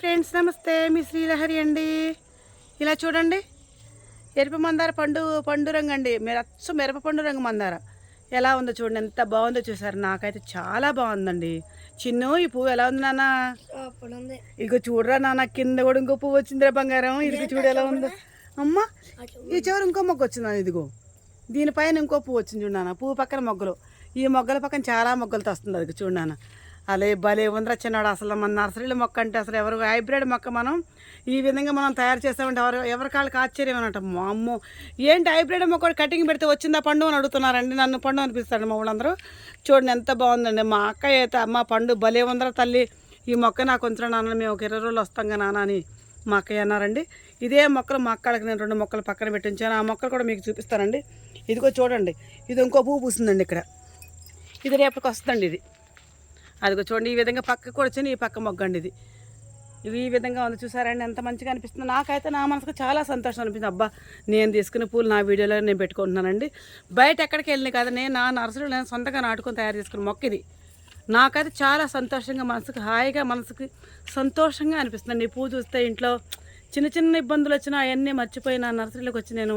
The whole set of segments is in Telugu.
ఫ్రెండ్స్ నమస్తే, మీ శ్రీలహరి అండి. ఇలా చూడండి, ఎరుపు మందార పండు రంగు అండి. మిరప పండు రంగు మందార ఎలా ఉందో చూడండి, ఎంత బాగుందో చూసారు. నాకైతే చాలా బాగుందండి. చిన్ను, ఈ పువ్వు ఎలా ఉంది నాన్న? ఇదిగో చూడరా నాన్న, కింద కూడా ఇంకో పువ్వు వచ్చిందిరా బంగారం. ఇదిగో చూడు ఎలా ఉందో. అమ్మ, ఈ చివరి ఇంకో మొగ్గ వచ్చిందా? ఇదిగో దీనిపైన ఇంకో పువ్వు వచ్చింది చూడు నాన్న. పువ్వు పక్కన మొగ్గలు, ఈ మొగ్గల పక్కన చాలా మొగ్గలతో వస్తుంది. అది చూడు నాన్న, అలే భలే ఉందిరా చిన్నాడు. అసలు మన నర్సరీలో మొక్క అంటే అసలు ఎవరు హైబ్రిడ్ మొక్క మనం ఈ విధంగా మనం తయారు చేస్తామంటే ఎవరి కాళ్ళకి ఆశ్చర్యం అనట. మా అమ్మో, ఏంటి హైబ్రిడ్ మొక్క కటింగ్ పెడితే వచ్చిందా పండు అని అడుగుతున్నారండి. నన్ను పండు అనిపిస్తాడు మా వాళ్ళందరూ. చూడండి ఎంత బాగుందండి. మా అక్క అయితే అమ్మ పండు భలే ఉందిరా తల్లి, ఈ మొక్క నాకు కొంచెం నాన్న, మేము ఒక 20 రోజులు వస్తాం కదా నాన్న అని మా అక్కయ్య అన్నారండి. ఇదే మొక్కలు మా అక్కడికి నేను 2 మొక్కలు పక్కన పెట్టించాను. ఆ మొక్కలు కూడా మీకు చూపిస్తానండి. ఇదిగో చూడండి, ఇది ఇంకో పువ్వు పూస్తుందండి ఇక్కడ. ఇది రేపటికి వస్తుందండి. ఇది అదిగో చూడండి, ఈ విధంగా పక్కకు కూడా వచ్చింది. ఈ పక్క మొగ్గండి ఇది. ఇవి ఈ విధంగా ఉంది చూసారండి, ఎంత మంచిగా అనిపిస్తుంది. నాకైతే నా మనసుకు చాలా సంతోషం అనిపిస్తుంది. అబ్బా, నేను తీసుకున్న పూలు నా వీడియోలో నేను పెట్టుకుంటున్నానండి. బయట ఎక్కడికి వెళ్ళినాయి కదా, నేను నా నర్సరీలో నేను సొంతంగా నాటుకొని తయారు చేసుకున్న మొక్క ఇది. నాకైతే చాలా సంతోషంగా, మనసుకు హాయిగా, మనసుకి సంతోషంగా అనిపిస్తుంది. ఈ పువ్వు చూస్తే ఇంట్లో చిన్న చిన్న ఇబ్బందులు వచ్చినా అవన్నీ మర్చిపోయి నా నర్సరీలోకి వచ్చి నేను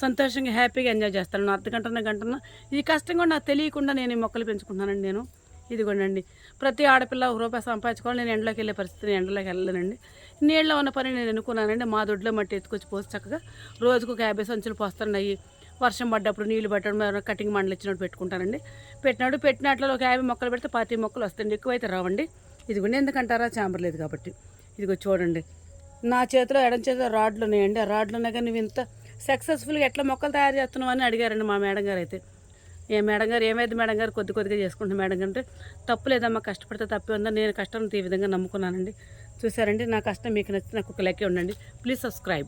సంతోషంగా హ్యాపీగా ఎంజాయ్ చేస్తాను. అర్ధగంటన ఈ కష్టం కూడా నాకు తెలియకుండా నేను ఈ మొక్కలు పెంచుకుంటున్నానండి. నేను ఇదిగోండి, ప్రతి ఆడపిల్ల ₹1 సంపాదించుకోవాలి. నేను ఎండలోకి వెళ్ళే పరిస్థితి, ఎండలోకి వెళ్ళలేనండి. నీళ్ళలో ఉన్న పని నేను ఎన్నుకున్నానండి. మా దొడ్లో మట్టి ఎత్తుకొచ్చి పోసి చక్కగా రోజుకు 50 సంచులు పోస్తున్నాయి. వర్షం పడ్డప్పుడు నీళ్లు పెట్టడం, కటింగ్ మండలు ఇచ్చినట్టు పెట్టుకుంటానండి. పెట్టినట్లు ఒక 50 మొక్కలు పెడితే 40 మొక్కలు వస్తాయండి. ఎక్కువైతే రావండి. ఇదిగోండి, ఎందుకంటారా, చాంబర్ లేదు కాబట్టి. ఇదిగో చూడండి, నా చేతిలో ఎడం చేతిలో రాడ్లు ఉన్నాయండి. ఆ రాడ్లు ఉన్నాయి, కానీ నువ్వు ఇంత సక్సెస్ఫుల్గా ఎట్లా మొక్కలు తయారు చేస్తున్నావు అని అడిగారండి మా మేడం గారు. అయితే మేడం గారు, ఏమైంది మేడం గారు, కొద్దిగా చేసుకుంటున్నాను మేడం గారు అంటే, తప్పు లేదమ్మా, కష్టపడితే తప్పే ఉందా, నేను కష్టం ఈ విధంగా నమ్ముకున్నానండి. చూసారండి, నా కష్టం మీకు నచ్చితే నాకు ఒక లైక్ ఉండండి. Please subscribe.